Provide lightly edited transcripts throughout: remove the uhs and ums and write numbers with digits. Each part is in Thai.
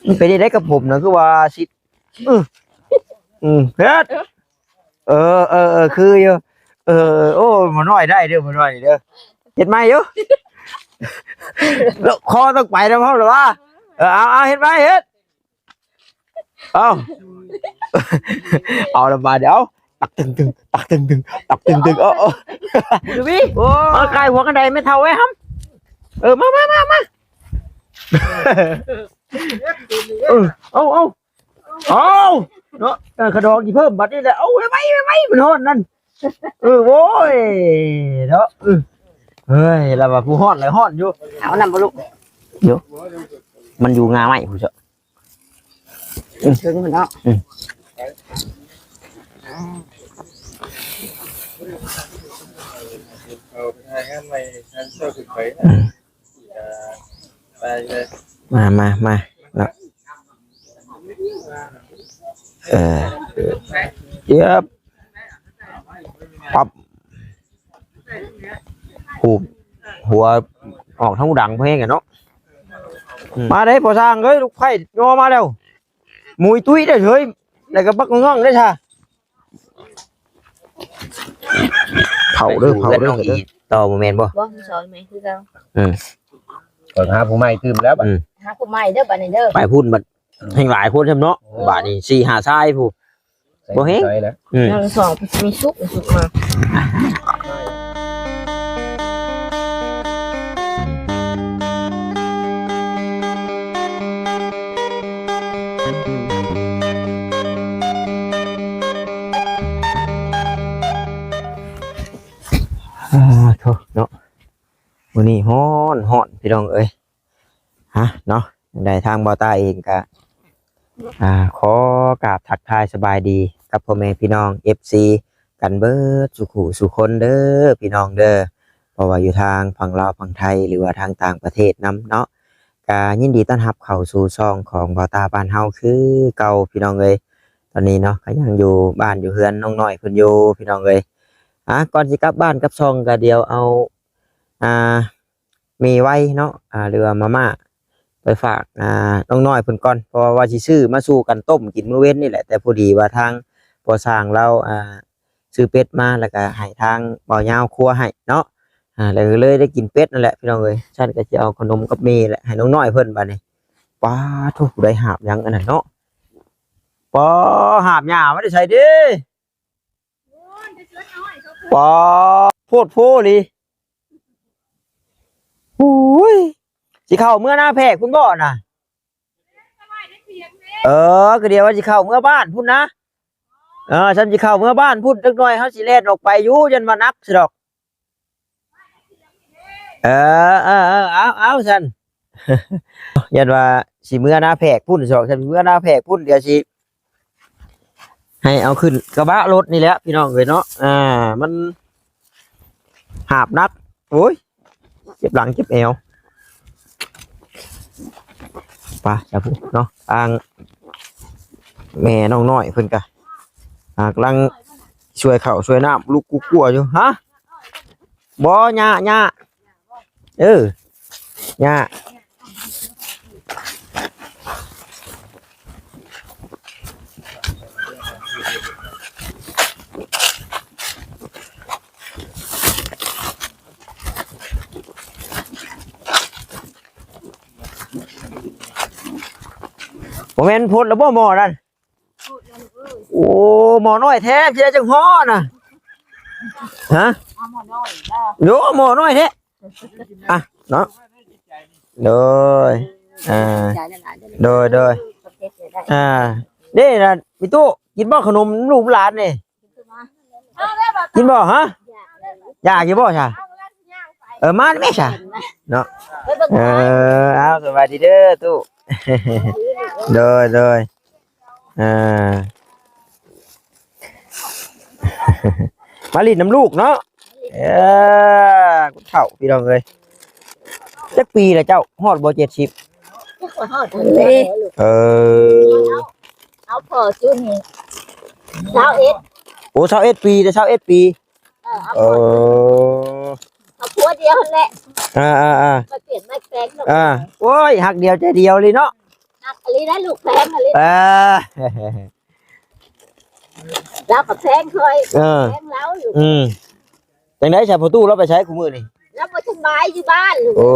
มันเป็นได้กับผมนะคือว่าสิเฮ็ดคืออยู่โอ้มาน้อยได้เด้อมาน้อยเด้อเฮ็ดไหมอยู่แล้วคอต้องไปแล้วเฮาหรือว่าเอาเฮ็ดไหมเฮ็ดเอาละมาเดี๋ยวตักตึงตักตึงตักตึงดูพี่มาไกลหัวกันไดไม่เท่าไว้ฮัมมาเอาเนาะขดองกี่เพิ่มบัดนี้แหละเอาไว้มันฮอดนั่นโว้ยเนาะเฮ้ยแล้วว่าผู้ฮอดเลยฮอดอยู่เอานำบ่ลูกเดี๋ยวมันอยู่งาไหมผู้เจ้าถึงมันเนาะมาเนาะเย็บปั๊บหัวออกทั้งดังเพลงเนาะมาได้พอสร้างเอ้ยลูกไผ่งอมาแล้วมวยตุ้ยได้เฉยแต่ก็บักง่องได้ช่เผาเด้อต่อโมเมนต์บ่สอนไหมคือเราก่อนหาผู้ใหม่ตื่มแล้วบัดหาผู้ใหม่เด้อบัดนี้เด้อไปพูดบัดแห่งหลายคนใช่เนาะบาดนี้4 5ชายผู้บ่เฮงเราสองมีซุปมาโธ่เนาะวันนี้ฮ้อนพี่น้องเอ้ยเนาะได้ทางบอต้าเองก็ขอกราบทักทายสบายดีกับพ่อแม่พี่น้อง FC กันเบิดสุคนเด้อพี่น้องเด้อเพราะว่าอยู่ทางฝั่งลาวฝั่งไทยหรือว่าทางต่างประเทศนำเนาะก็ยินดีต้อนรับเข้าสู่ช่องของบอต้าบ้านเฮาคือเก่าพี่น้องเอ้ยตอนนี้เนาะก็ยังอยู่บ้านอยู่เฮือนน้องน้อยเพิ่นอยู่พี่น้องเอ้ยก่อนสิกลับบ้านกลับช่องก็เดียวเอามีไว้เนาะเรือมาม่าไปฝากน้องน้อยเพิ่นก่อนเพราะว่าสิซื้อมาสู่กันต้มกินมื้อเว้นนี่แหละแต่พอดีว่าทางพอสร้างเราซื้อเป็ดมาแล้วก็ให้ทางบ่าวยาวครัวให้เนาะแล้วเลยได้กินเป็ดนั่นแหละพี่น้องเอ้ยฉันก็สิเอาขนมกับมีแหละให้น้องน้อยเพิ่นบัดนี้ป้าทุกได้หาบยังอันนั้นเนาะป้าหาบหญ้ามาได้ใส่ดิป้าโพดโพดิโอ้ยสิเข้าเมื่อหน้าแพกคุณบ่น่ะก็เดี๋ยวว่าสิเข้าเมื่อบ้านพุ่นนะฉันสิเข้าเมื่อบ้านพุ่นจักหน่อยเฮาสิแล่นออกไปอยู่จนว่านักสิดอกเอาฉันยันว่าสิเมื่อหน้าแพกพุ่นสอกฉันเมื่อหน้าแพกพุ่นเดี๋ยวสิให้เอาขึ้นกระบะรถนี่แหละพี่น้องเอ้ยเนาะมันหาบนักโอ้ยเจ็บหลังเจ็บเอวไปจะพูดเนาะทางแม่น้องน้อยเพิ่นกะกำลังช่วยเข่าช่วยน้ำลูกกลัวอยู่บ่หญ้าหญ้าผมเห็นพูดแล้วบ่หมอนั่นโอ้หมอน้อยแท้เจ้าจังฮ้อน่ะโยหมอน้อยแท้เนาะโดยเด้น่ะพี่ตู้กินบ่ขนมลูกหลานนี่กินบ่อยากกินบ่ใช่มาแม่ใช่เนาะเอาสวัสดีเด้อตู้โดยมาลิดน้ำลูกเนาะกูเฒ่าพี่น้องเลยจักปีละเจ้าฮอดบ่70เอาพอจุน21โอ้21ปีแต่21ปีเอาผัวเดียวแหละมาเปลี่ยนไม่แปลงโอ้ยหักเดียวใจเดียวเลยเนาะ นักอะไรได้ลูกแพงอะไร เออ แล้วกับแพงเคย เออ แพงแล้วอยู่ จังได๋ชาวประตูเราไปใช้คู่มือนี่ แล้วมาสบายอยู่บ้านลูก โอ้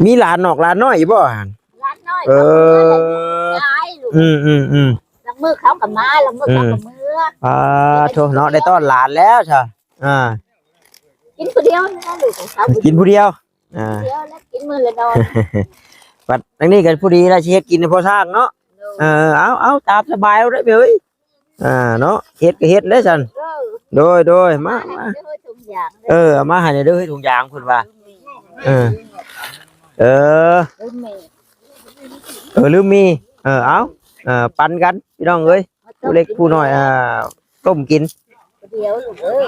มีหลานนอกหลานน้อยอยู่บ่หั่น ร้านน้อย เออ ย้ายลูก อืม ลังมือเขากับมาลังมือเขากับมือ โทเนาะได้ต้อนหลานแล้วจ้ะกินคนเดียวนะลูกของเขา กินผู้เดียว เดียวแล้วกินมือละนอน ปัดทั้งนี้กันผู้ดีแล้วสิเฮ็ดกินให้พอสร้างเนาะเอาตามสบายเอาได้เอ้ยเนาะเฮ็ดก็เฮ็ดเด้อซั่นโดยมา ทุกอย่าง เอามาให้เด้อให้ถุงยางเพิ่นว่าเออ ลืมมีเอาปันกันพี่น้องเอ้ยผู้เล็กผู้น้อยต้มกิน เดียวลูกเอ้ย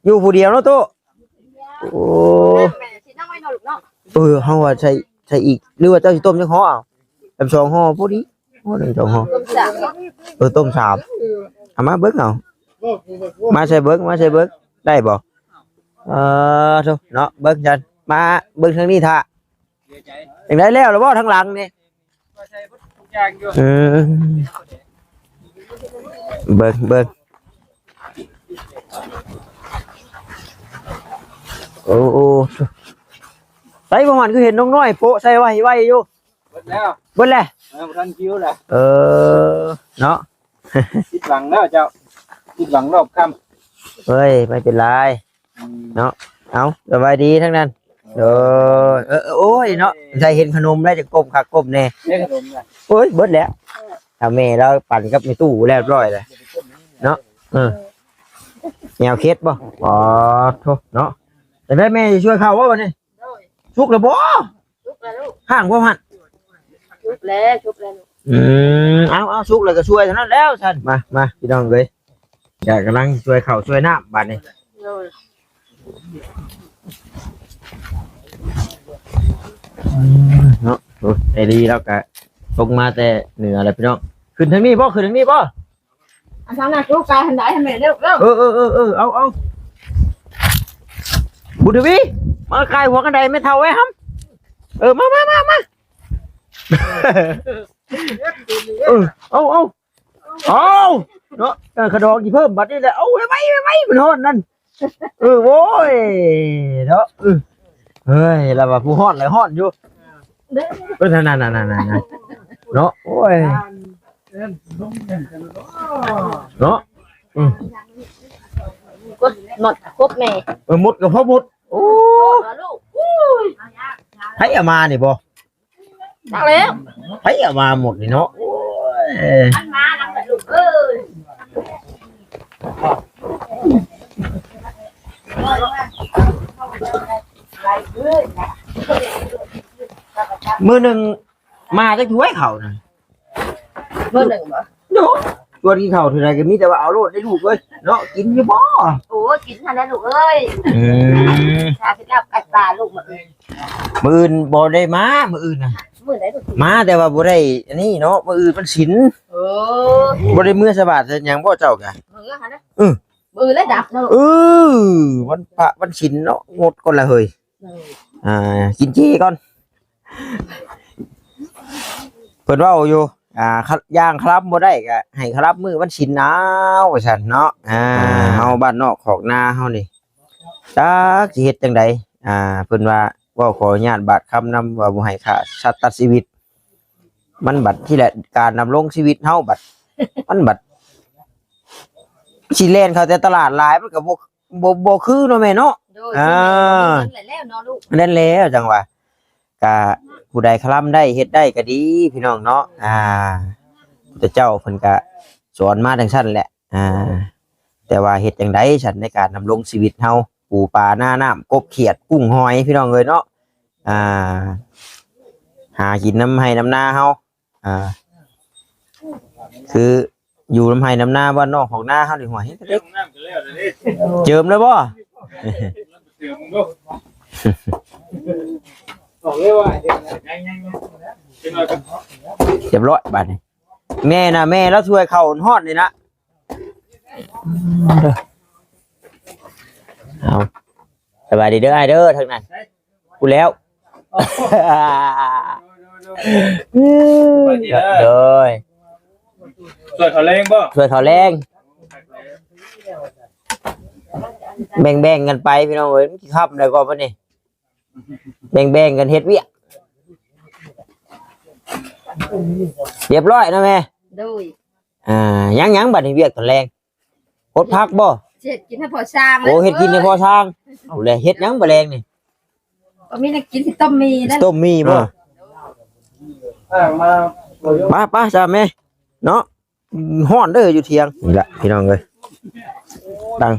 อยู่ผู้เดียวเนาะโตโอ้ สินั่งไว้นอนลูกเนาะ เฮาว่าใช่อีกหรือว่าเจ้าสิต้มจังห่อเอาทำ2ห่อพอดีห่อ1 2ห่อ ต้มสาม ต้ม3เอามาเบิ่งเอามาใส่เบิ่งได้บ่โธ่เนาะเบิ่งจันมาเบิ่งทางนี้ท่าจังได๋แล้วล่ะบ่ทางหลังนี่เบิ่งโอ้ไปบ่มันคือเห็นน้องน้อยโปะใส่ไว้อยู่เบิดแล้วทันคิวแหละ เนาะ คิดหวังแล้วเจ้าคิดหวังรอบค่ เฮ้ยไม่เป็นไร ำ เนาะเอาสบายดีทั้งนั้นโอ้ยเนาะใส่เห็นขนมแล้วจะก้มคักก้มแน่ เล่นขนมนะ โอ้ยเบิดแล้วถ้าแม่เราปั่นกับในตู้เรียบร้อยเลยเนาะแนวเคสบ่โทษเนาะแต่ได้แม่จะช่วยเขาว่าวันนี้ชุกแล้วบ่ ชุบแล้วลูก ห่างบ่หัน ชุบแล้วลูก เอาชุกแล้วก็ช่วยเท่านั้นแล้วท่านมาพี่น้องเลยอยากกำลังช่วยเขาช่วยน้ำบัดนี้เนาะไอ้ดีแล้วก็ลงมาแต่เหนืออะไรพี่น้องขึ้นทางนี้บ่ขึ้นทางนี้บ่ อันทางนั้นลูกกายทันได้ทำไมเร็วเอาบุตรวีมาคายหัวกันไดไม่เท่าไว้ฮัมมาเอาเนาะขดองกี่เพิ่มบัดนี้แหละเอาไว้มันฮอดนั่นโว้ยเนาะเฮ้ยเราว่าผู้ฮอดเลยฮอดอยู่นั่นเนาะโอ้ยเนาะกดหมดครบแม่ หมดกับพ่อหมดโอ้ ลูก ให้เอามานี่บ่ ตักแล้ว ให้เอามาหมดนี่เนาะ มันมาแล้วลูกเอ้ย มือหนึ่งมาจะถ้วยเข่านะ เบอร์หนึ่งเหรอ เนาะชวนกินเข่าทีไรก็มีแต่ว่าเอาโลดได้ถูกเลยเนาะกินอยู่บ่ โอ้กินทันแล้วลูกเอ้ยชาคิดรับกัดตาลูกมา มืออื่นบ่ได้มามืออื่นนะ มือไหนลูก มาแต่ว่าบ่ได้อันนี้เนาะมืออื่นมันศีล บ่ได้มื้อสบาทหยังบ่เจ้ากะ มือฮะนะมือแล้วดับเนาะ วันพระวันศีลเนาะงดก่อนละเฮ้ยกินเจก่อนเพิ่นเว้าอยู่ย่างครับบ่ได้ก็ให้ครับมื้อวันศีลเอาว่าซั่นเนาะเฮาบ้านนอกขอกนาเฮานี่จักสิเฮ็ดจังไดเพิ่นว่าเว้าขออนุญาตบาดคำนำว่าบ่ให้ค่าสัตว์ตัดชีวิตมันบัดที่แหละการดำรงชีวิตเฮาบัดมันบัดสิแล่นเข้าแต่ตลาดหลายมันก็บ่คือเนาะแม่เนาะแล้วเนาะลูก นั่นแล้วจังว่าก็ผู้ใดคลำได้เฮ็ดได้ก็ดีพี่น้องเนาะพระเจ้าเพิ่นก็สอนมาจังซั่นแหละแต่ว่าเฮ็ดจังได๋ฉันในการดำรงชีวิตเฮาปูปลาหน้าน้ำกบเขียดกุ้งหอยพี่น้องเอ้ยเนาะหากินน้ำให้น้ำนาเฮาคืออยู่น้ำให้น้ำนาบ้านนอกของนาเฮานี่หัวเฮ็ดเด็กเจิมแล้วบ่ บอกเลยว่ายังเรียบร้อยบัดนี้แม่น่ะแม่แล้วช่วยเข้าฮอดนี่นะเอา สบายดีเด้อไอ้เด้อทั้งนั้นกูแล้วเด้อ ช่วยเขาแรงบ่ ช่วยเขาแรงแบ่งกันไปพี่น้องเอ้ยครับได้ก่อนปะนี่แบ่งกันเฮ็ดเวียกเรียบร้อยนะแม่ โดย ยังบัดนี้เวียกตอนแรงพดพักบ่ เจ็ดกินให้พอสร้าง โอ้เฮ็ดกินในพอทางเอาเลยเฮ็ดยังบ่แรงนี่ ก็มีนักกินที่ต้มมีนั่น ต้มมีบ่ มา ป้าจ้าแม่เนาะฮ้อนเด้ออยู่เที่ยงนี่ละพี่น้องเอ้ยดัง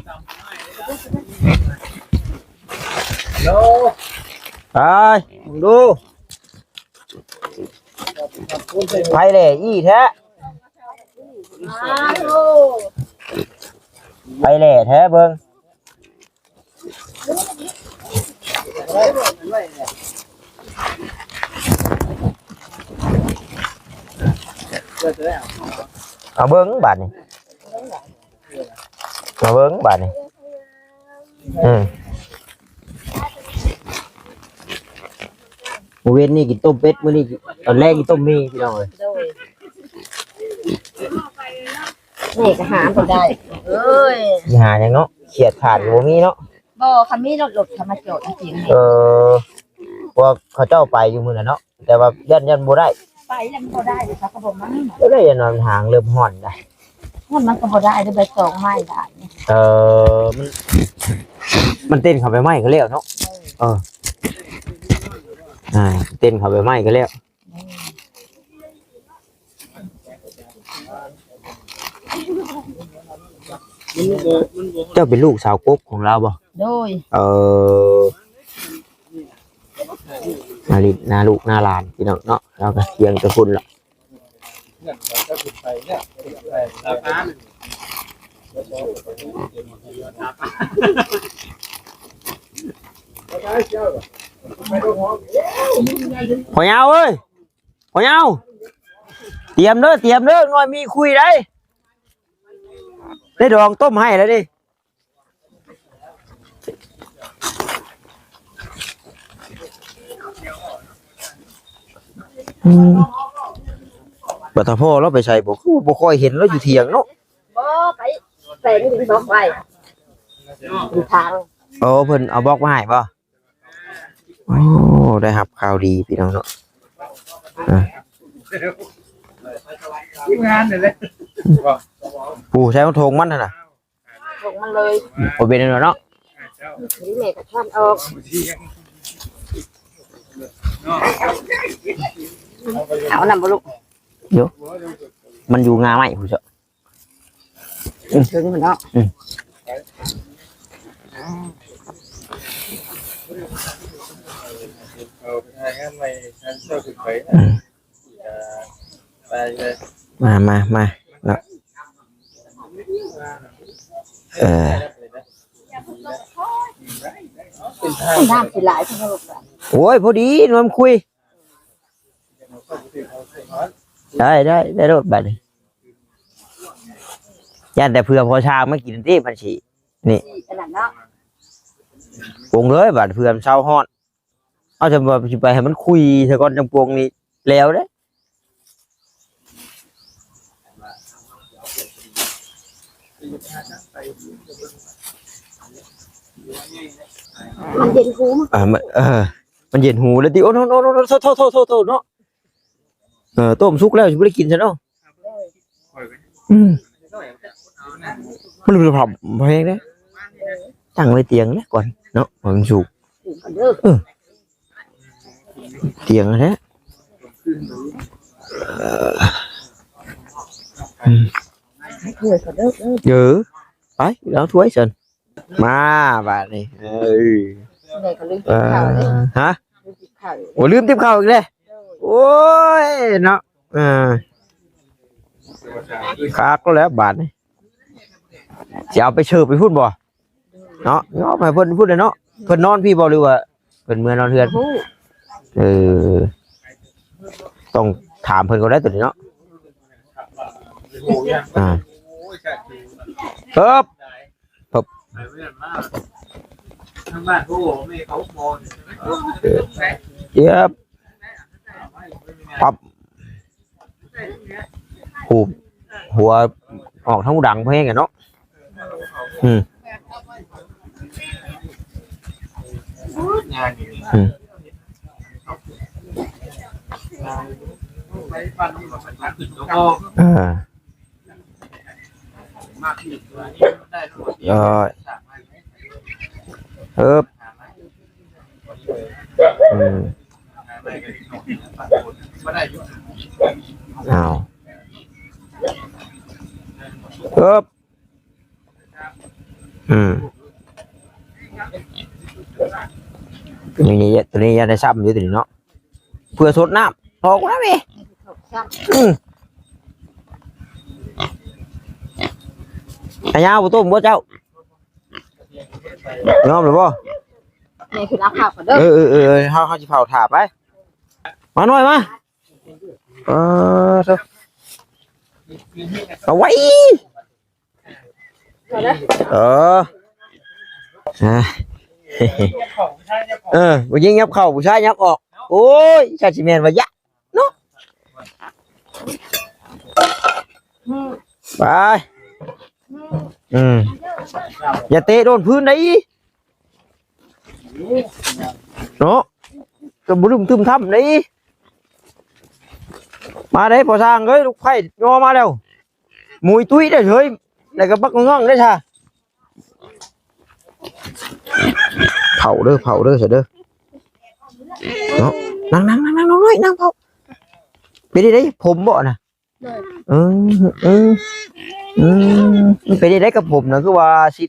โล ไปดูไปเลยอี้แท้ไปเลยแท้เบิ่งเอาเบิ่งบาดนี่เอาเบิ่งบาดนี่มื้อเว้นนี่กินต้มเป็ดมื้อนี้ตอนแรกกินต้มมีพี่น้องเอ้ย โดยนี่ก็หาบ่ได้เอ้ย สิหาหยังเนาะเขียดขาดก็บ่มีเนาะ บ่คันมีรถหลบธรรมโจทย์จริง พวกเขาเจ้าไปอยู่มื้อน่ะเนาะแต่ว่ายันบ่ได้ ไปแล้วมันบ่ได้เดี๋ยวเขาก็บ่มา ก็ได้ยันนอนทางเริ่มฮ้อนได้ มันก็บ่ได้เดี๋ยวใบตองไม้ได้ มันเต้นเข้าไปไหม้ก็แล้วเนาะเต้นเข้าไปไหม้ก็แล้วเจ้าเป็นลูกสาวกบของเราบ่ โดย นาลินาลูกนาหลานพี่น้องเนาะเราก็เคียงจะคุณละพอยาวเอ้ยพอยาวเตรียมเด้อหน่อยมีคุยได้ดองต้มให้แล้วดิบัดพ่อเราไปใส่บ่ค่อยเห็นเราอยู่เถียงเนาะ บ่ไปใส่นี่ถึงบอกไว้ดูทาง เพิ่นเอาบล็อกมาให้ป่ะโอ้ได้รับข่าวดีพี่น้องเนาะ ทีมงานเลย ผู้ใช้มันโทงมันน่ะ ลงมันเลย บ่เป็นเนาะ นี่แม่ก็ท่านออกเอานำบ่ลูก มันอยู่งาไหมผู้เจ้า ถึงมันเนาะ มาเนาะน้ำสิหลายเพิ่นลูก โอ้ยพอดีนวมคุยได้รถบัดนี้ย่านแต่เพื่อพอชางมากินที่พันฉีนี่ อันนั้นเนาะ ปรุงเลยบัดเพื่อมันเช้าฮอดเอาจะมาไปให้มันคุยซะก่อนจังปรุงนี่แล้วเด้ มันเย็นหูมั้ง มันเย็นหูแล้วติโอ้โนโทษเนาะต้มสุกแล้วสิบ่ได้กินซะเนาะมันรู้ผับแพงเด้ตั้งไว้เตียงแล้วก่อนเนาะมันสุกเตียงแท้ถ้วยก็เด้อ เยอะไปแล้วถ้วยเชิญมาบาดนี้แม่ก็ลืมกินข้าวเลย ฮะ ลืมกินข้าว โอ้ลืมติ๊บข้าวอีกเลยโอ้ยเนาะคักก็แล้วบาดนี้จะเอาไปเชิญไปพูดบ่เนาะเนาะไปเพิ่นพูดเลยเนาะเพิ่นนอนพี่บ่หรือว่าเพิ่นเมื่อนอนเฮือนต้องถามเพิ่นก็ได้ตัวนี้เนาะครับ ทางบ้านผู้ไม่เขาโมน เย็บปั๊บหูหัวออกทั้งดังเพลงกันเนาะอืม งานอยู่ อืม ไปปั้นแบบมันขึ้นแล้วก็ มากขึ้นตัวนี้ได้ทั้งหมด เอออืมอ้าวเอออืมตัวนี้ยังได้ซ้ำอยู่ตัวนี้เนาะเพื่อสดน้ำพอกนะเว้ยอายาวบ่ต้มบ่เจ้ายอมหรือบ่ นี่คือรับข่าวก่อนเด้อ เขาจะเผาถาไปมาหน่อยมาเอาไว้ผู้หญิงยับเข้าผู้ชายยับออกโอ้ยชาติแมนว่ายะเนาะไปอย่าเตะโดนพื้นได้เนาะก็บุ้มทึมทำนี่มาได้พอสร้างเอ้ยลูกไผ่งอมาแล้วมวยตุ้ยได้เฉยแล้วก็บักง่องได้ช่ะเผาเด้อเสร็จเด้อเนาะนั่งน้อยนั่งเผาไปได้ผมบ่น่ะไปได้กับผมนะคือว่าสิ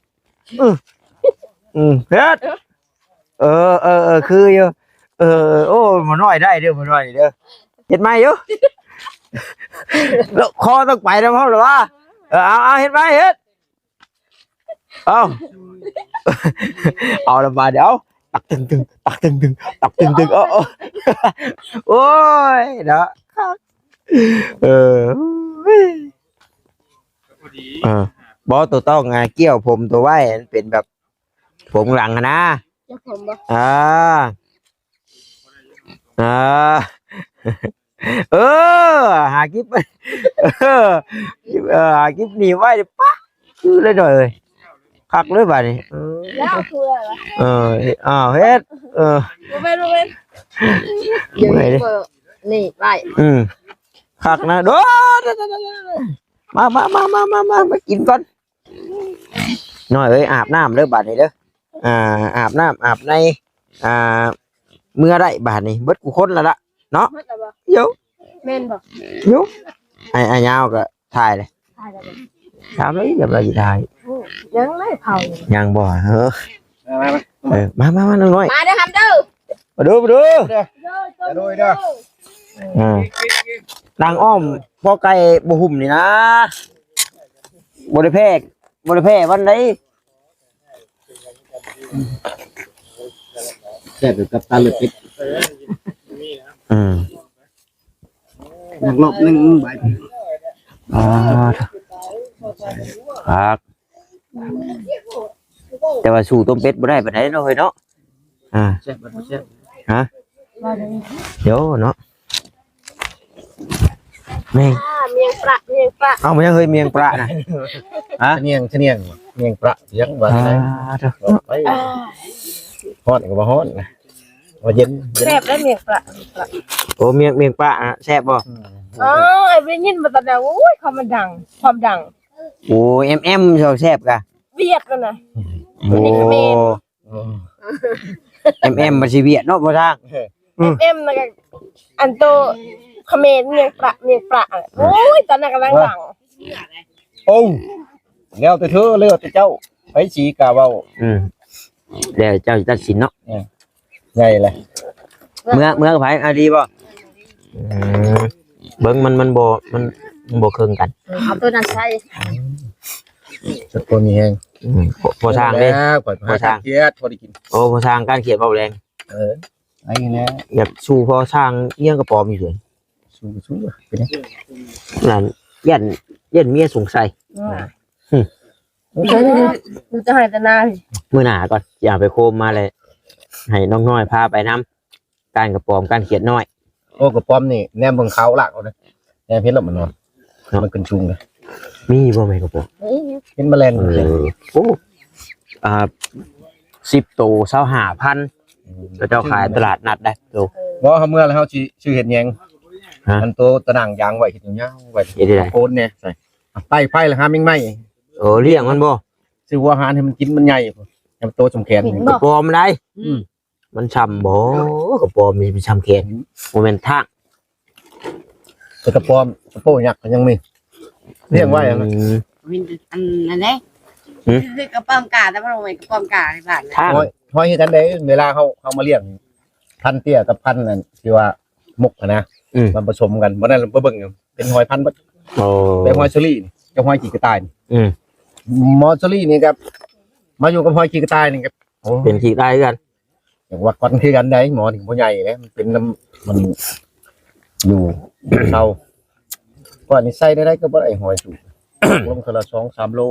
เฮ็ดคืออยู่โอ้มาน้อยได้เด้อมาน้อยเด้อเฮ็ดไหมอยู่แล้วคอต้องไปแล้วพ่อหรือว่าเอาเฮ็ดไหมเฮ็ดเอาละมาเดี๋ยวตักตึงโอ้ยเนาะบอตัวต้องไงเกี่ยวผมตัวไว้เป็นแบบผมหลังนะหากิ๊บหากิ๊บหนีไว้ดิป๊ะคือเลยหน่อยคักเลยบ่านี่แล้วคืออะไรเฮ็ดไม่นี่ไปคักนะโดมากินก่อนหน่อยอาบน้ำเด้อบาดนี้เด้ออาบน้ำอาบในเมื่อได้บาดนี้เบิดกูคนละเนาะอยู่เม่นบ่อยู่ไอ้ยาวก็ถ่ายเลยถามเลยอย่าไปถ่ายยังไม่เผายังบ่มาน้อยมาเด้อฮัมเด้อมาดูเด้อนางอ้อมพ่อไก่บ่หุ่มนี่นะบ่ได้แพ้วันไหนแซ่บกับตาเลือดปิดนักรบนึงใบครับแต่ว่าสู่ต้มเป็ดบ่ได้ปานใดเนาะเฮ้ยเนาะแซ่บแซ่บฮะเดี๋ยวเนาะเมียงปลาเอามายังเฮ้ยเมียงปลาน่ะเนียงเมียงปลายังบ่ได้ไปฮอดก็บ่ฮอดนะว่าเย็นแซ่บได้เมียงปลาโอ้เมียงปลาแซ่บบ่ไปยินมาตอนนั้นโอ้ยความดังโอ้ชอบแซ่บกะเวียดกันนะโอ้มันสิเวียดเนาะบ่ทางนะก็อันโตเขมรเมียงปลาโอ้ยตอนนั้นกำลังดังโอ้แล้วแต่เธอแล้วแต่เจ้าไผสีกะเว้าแล้วเจ้าตัดสินเนาะใหญ่เลยเมื่อไผดีบ่เบิ่งมันบ่ครึ่งกันเอาตัวนั้นใส่สักคนมีแฮงพอสร้างเด้พอสร้างเกียรติพอได้กินโอ้พอสร้างการเขียนเบาแรงไอ้เนี่ยอยากสู้พอสร้างเอี้ยงกระป๋อมอยู่เลยสู้เป็นไงนั่นยันเมียสงสัย มึงจะให้แต่นา มื้อหน้าก่อนอย่าไปโคมมาเลยให้น้องน้อยพาไปนํการกระปอมการเขียดน้อย โอ้กระป๋อมนี่แนมเบิ่งเขาหลักเอานะแนมเพชรแล้วมันนอนมันขึ้นชุงเลย มีบ่แม่กระปอม เห็นแมลง โอ้10ตัว25,000เจ้าขายตลาดนัดได้โต บ่เฮาเมื่อแล้วเฮาสิชื่อเฮ็ดหยังอันโตตะหนังยางไว้เฮ็ดยาวไว้ เฮ็ดได้ โคนเนี่ยใส่ไฟแล้วหาแมงไหม้ โอ้เลี้ยงมันบ่ ซื้อหัวอาหารให้มันกินมันใหญ่ให้มันโตสมแขน กระปอมได้มันช้ำบ่กระปอมมีเป็นช้ำแขนบ่แม่นทาง แต่กระป๋อมกระโปยักษ์ก็ยังมีเรียกว่าอย่างนั้น วินอันนั้นเด้คือกระป๋อมกาแต่ว่าลงไปกระป๋อมกาในบ้าน ทาง ห้อยให้กันได้เวลาเขามาเลี้ยงพันเตี้ยกับพันนั่นที่ว่ามุกนะมันผสมกันวันนั้นเราเบิ่งเป็นหอยพันธุ์ โอ้ เป็นหอยเชอรี่กับหอยกีกระต่าย มอสเชอรี่นี่ครับมาอยู่กับหอยกีกระต่ายนี่ครับ เป็นขี้ได้กัน อย่างว่าก่อนคือกันได้หมอถึงผู้ใหญ่เลยมันเป็นน้ำมันอยู่เศร้าว่านี่ใส่ได้ก็บ่ได้หอยสูงลงคนละ2-3 โล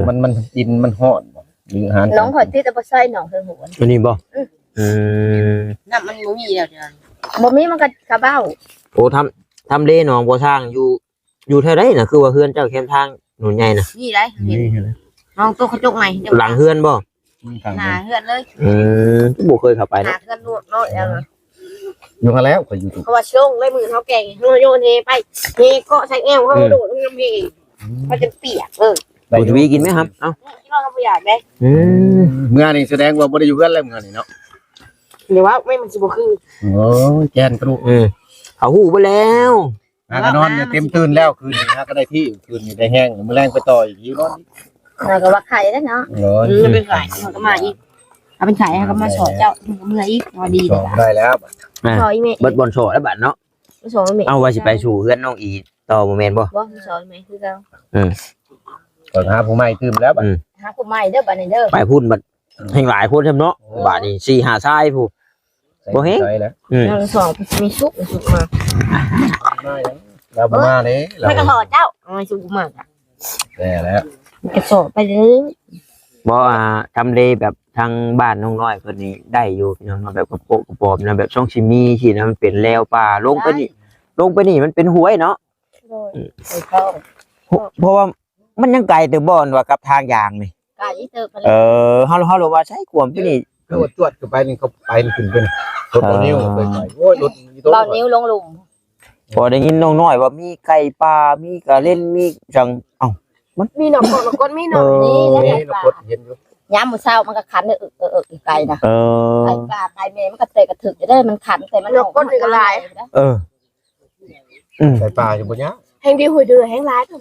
มันดินมันห่อนหรืออาหาร น้องหอยที่ตะปะไส้น้องเฮือหัว อันนี้บ่น้ำมันบ่มีแล้วเดี๋ยว บ่มีมันก็กระเบ้า โอ้ทำเลหนองบัวช้างอยู่เท่าไรน่ะคือว่าเฮือนเจ้าเข้มทางหนุนใหญ่น่ะ นี่ได้น้องตัวกระจกใหม่ หลังเฮือนบ่ หน้าเฮือนเลย บ่เคยเข้าไป หน้า นะ เฮือนโน้ตแล้ว อยู่มาแล้วก็อยู่ถูก เพราะว่าช่วงเลยมือเขาแก่งเขาโยนเฮไปเฮเกาะใส่แอวเขาโดดลงน้ำเฮมันจะเปียกบ่ทวีกินไหมครับเอ้า ที่เราไม่อยากได้ เมื่อนี่แสดงว่าบ่ได้อยู่เพื่อนแล้วเมื่อนี่เนาะ หรือว่าไม่มันสิบ่คือ โอ้ยแกนกระดูก เขาหูไปแล้ว ก็นอนเต็มตื่นแล้วคืนนี้ก็ได้ที่คืนนี้ได้แห้งมื้อแรงไปต่ออีกนอน เราก็ว่าไข่แล้วเนาะ จะไปขายมันก็มาอีกเอาไปขายก็มาสอนเจ้าเมื่ออีกพอดี สองได้แล้ว ซอยแม่ เบิดบอลโชว์แล้วบัดเนาะ ซอยแม่ เอาว่าสิไปสู่เฮือนน้องอีต่อบ่แม่นบ่ บ่ซอยแม่คือเรา ก่อนหาผู้ใหม่ตื่นแล้วบัด หาผู้ใหม่เด้อบัดนี้เด้อ ไปพูดบัดแห่งหลายคนเทำเนาะบาดนี้4-5ชายผู้ บ่เห็น ใช่แล้ว เราสองมีสุกมา แล้วมาเด้เรา ไม่กระถอดเจ้าเอาสุกมาก แล้ว กระสอบไปเลย บ่ทำเลแบบทางบ้านน้องน้อยเพิ่นนี่ได้อยู่พี่น้องแบบกระโปะกระปอมนะแบบช่องชิมีที่นะมันเป็นแล้วป่าลงไปนี่มันเป็นห้วยเนาะ ไปเข้า เพราะว่ามันยังไกลแต่บ่อนว่ากับทางยางนี่ กาอีเตอร์ไป เฮารู้ว่าใช้ความไปนี่ คือว่าจวดขึ้นไปนี่เขาไปขึ้นเป็นรถเอานิ้วไปโอ้ยรถมีโต๊ะ เบานิ้วลงหลุม พอได้ยินน้องน้อยว่ามีไก่ป่ามีกระเล่นมีจังมัน มีหนองของก้นมีหนองนี่แล้ว นี่ ไก่ ร ปลา ถเย็นอยู่ ย้ำมือเช้ามันก็ขันอีกไก่นะ เออ ไก่ปลาไก่เมย์มันก็เตะกระถึกจะได้มันขันแต่มันหนองก้นอีกลาย เออ ใส่ปลาอยู่บนนี้ แห้งดีหัวเดือแห้งร้ายทั้ง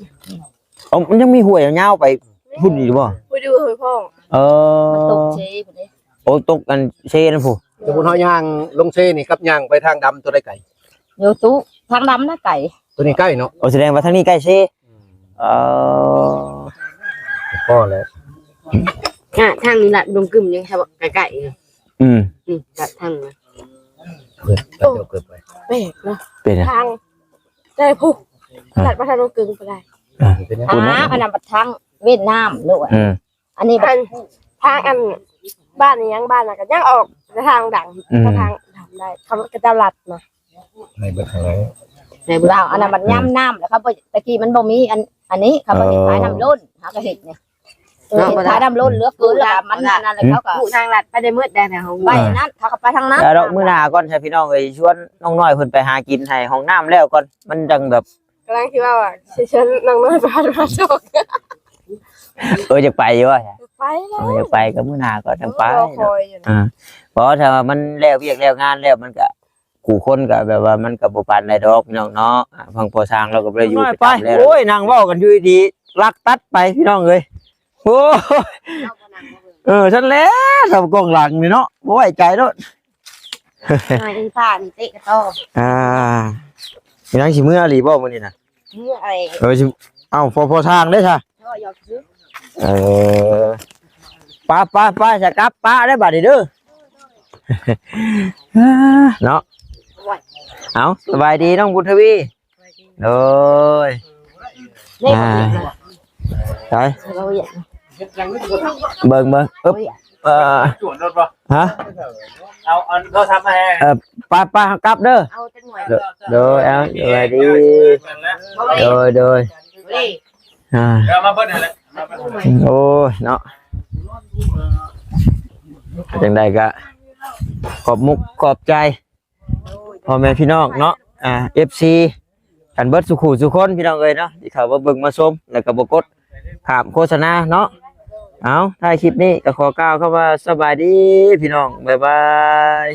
มันยังมีห้วยยาวๆไปพุ่นอยู่บ่ หัวเดือหัวพ่อ มันตกเชยไปเลย โอ้ตกกันเชนผู้ จะบนห้อยย่างลงเซนี่กับย่างไปทางดำตัวได้ไก่ อยู่ตู้ทางดำนะไก่ ตัวนี้ใกล้เนาะ โอ้แสดงว่าทางนี้ใกล้เชเออ พ่อแล้ว ทางนี้ละดงกึ่มยังใช่บ่ไก่นี่กับทาง เกิดไป แปลกเนาะ เป็นอะ ทางได้ผู้หลัดประธานลงกึ่งไปได้ เป็นยัง อันนั้นทางเวียดนามด้วยอันนี้ทางอันบ้านนี้ยังบ้านนะก็ยังออกทางดังทางทำได้เขาก็จะหลัดมา ในเบิดทางไหน ในบ้าน เราอันนั้นมันย่ำน้ำแล้วครับตะกี้มันบ่มีอันนี้ครับมันขายน้ำล้นหากระเห็ดเนี่ยขายน้ำล้นเหลือเกินแล้วมันนั่นแล้วเขาก็ ผู้ทางลัดไปได้มืดได้แต่ของ ไปนั่นเขาก็ไปทางนั้น แล้วมื้อหน้าก่อนใช่พี่น้องเอ้ยชวนน้องน้อยเพิ่นไปหากินให้ห้องน้ำแล้วก่อนมันจังแบบ กำลังคิดว่าฉันน้องน้อยพามาโชค จะไปอยู่ว่า ไปแล้ว จะไปก็มื้อหน้าก็จังไป คอยอยู่นะ เพราะถ้ามันแล้วเวียกแล้วงานแล้วมันก็ขู่คนก็แบบว่ามันก็บ่ปานใดดอกพี่น้องเนาะพังพอสร้างเราก็บ่ได้อยู่ไปโอ้ยนั่งเว้ากันอยู่ดีลักตัดไปพี่น้องเอ้ยโอ้ฉันแล้วทำกล้องหลังนี่เนาะบ่ไว้ใจเนาะ นายอีผ้านี่เตะกระต้อ พี่น้องสิมื้ออีหลีบ่มื้อนี้น่ะ เมื่ออะไร สิเอ้าพอทางเด้อค่ะ ก็อยากซื้อ ป้าจะกลับป้าได้บัดนี้เด้อเนาะเอาสบายดีน้องบุญทวีโดย นี่ ใช่ เราอยาก เบิ่งอึ๊บจวนรถบ่ ฮะ เอาโทรศัพท์มาให้ ป้ากลับเด้อ เอาจังหน่อย โดยเอาสวัสดีโดยอ่า เอามาเบิ่งให้เลย โอ้ยเนาะจังใดก็ขอบมุกขอบใจพ่อแม่พี่น้องเนาะFC กันเบิดสุขุสุคนพี่น้องเอ้ยเนาะที่เขามาเบิ่งมาชมแล้วก็บ่กดข้ามโฆษณาเนาะเอาท้ายคลิปนี้ก็ขอกล่าวคำว่าสบายดีพี่น้องบ๊ายบาย